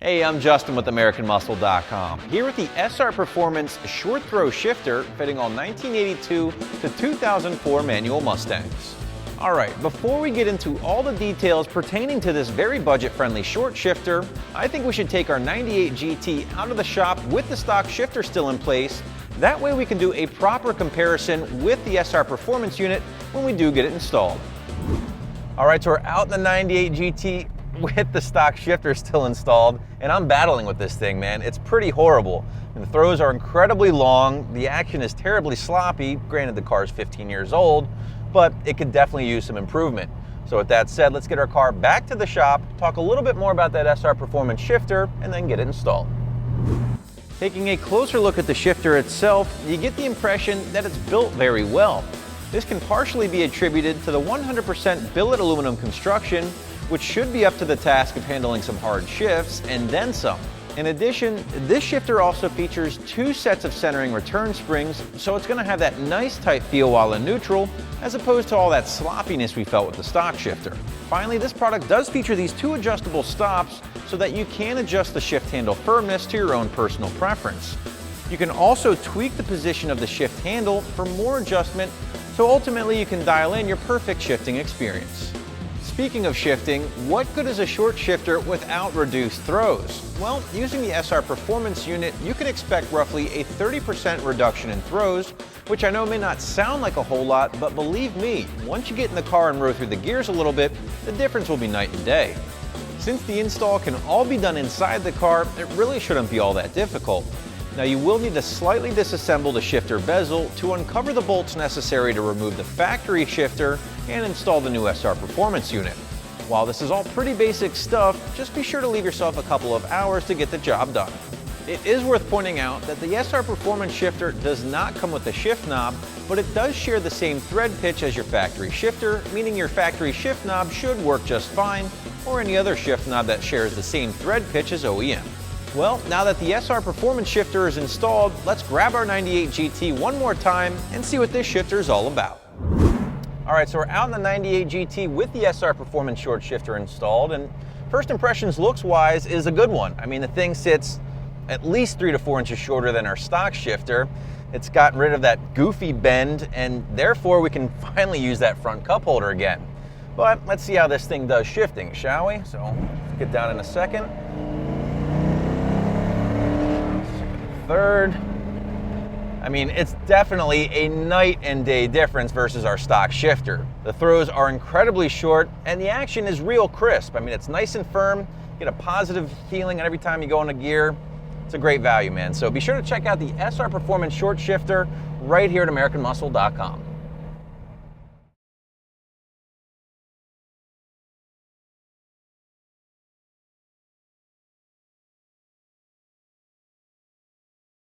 Hey, I'm Justin with AmericanMuscle.com. Here with the SR Performance short throw shifter fitting all 1982 to 2004 manual Mustangs. Alright, before we get into all the details pertaining to this very budget-friendly short shifter, I think we should take our 98 GT out of the shop with the stock shifter still in place. That way we can do a proper comparison with the SR Performance unit when we do get it installed. Alright, so we're out in the 98 GT with the stock shifter still installed, and I'm battling with this thing, man. It's pretty horrible. And the throws are incredibly long, the action is terribly sloppy. Granted, the car is 15 years old, but it could definitely use some improvement. So with that said, let's get our car back to the shop, talk a little bit more about that SR Performance shifter, and then get it installed. Taking a closer look at the shifter itself, you get the impression that it's built very well. This can partially be attributed to the 100% billet aluminum construction, which should be up to the task of handling some hard shifts and then some. In addition, this shifter also features two sets of centering return springs, so it's going to have that nice tight feel while in neutral, as opposed to all that sloppiness we felt with the stock shifter. Finally, this product does feature these two adjustable stops so that you can adjust the shift handle firmness to your own personal preference. You can also tweak the position of the shift handle for more adjustment, so ultimately you can dial in your perfect shifting experience. Speaking of shifting, what good is a short shifter without reduced throws? Well, using the SR Performance unit, you can expect roughly a 30% reduction in throws, which I know may not sound like a whole lot, but believe me, once you get in the car and row through the gears a little bit, the difference will be night and day. Since the install can all be done inside the car, it really shouldn't be all that difficult. Now you will need to slightly disassemble the shifter bezel to uncover the bolts necessary to remove the factory shifter and install the new SR Performance unit. While this is all pretty basic stuff, just be sure to leave yourself a couple of hours to get the job done. It is worth pointing out that the SR Performance shifter does not come with a shift knob, but it does share the same thread pitch as your factory shifter, meaning your factory shift knob should work just fine, or any other shift knob that shares the same thread pitch as OEM. Well, now that the SR Performance shifter is installed, let's grab our 98 GT one more time and see what this shifter is all about. Alright, so we're out in the 98 GT with the SR Performance short shifter installed, and first impressions looks-wise is a good one. I mean, the thing sits at least 3 to 4 inches shorter than our stock shifter. It's gotten rid of that goofy bend, and therefore we can finally use that front cup holder again. But let's see how this thing does shifting, shall we? So, let's get down in a second. Third. I mean, it's definitely a night and day difference versus our stock shifter. The throws are incredibly short and the action is real crisp. I mean, it's nice and firm, you get a positive feeling every time you go in a gear. It's a great value, man. So be sure to check out the SR Performance short shifter right here at AmericanMuscle.com.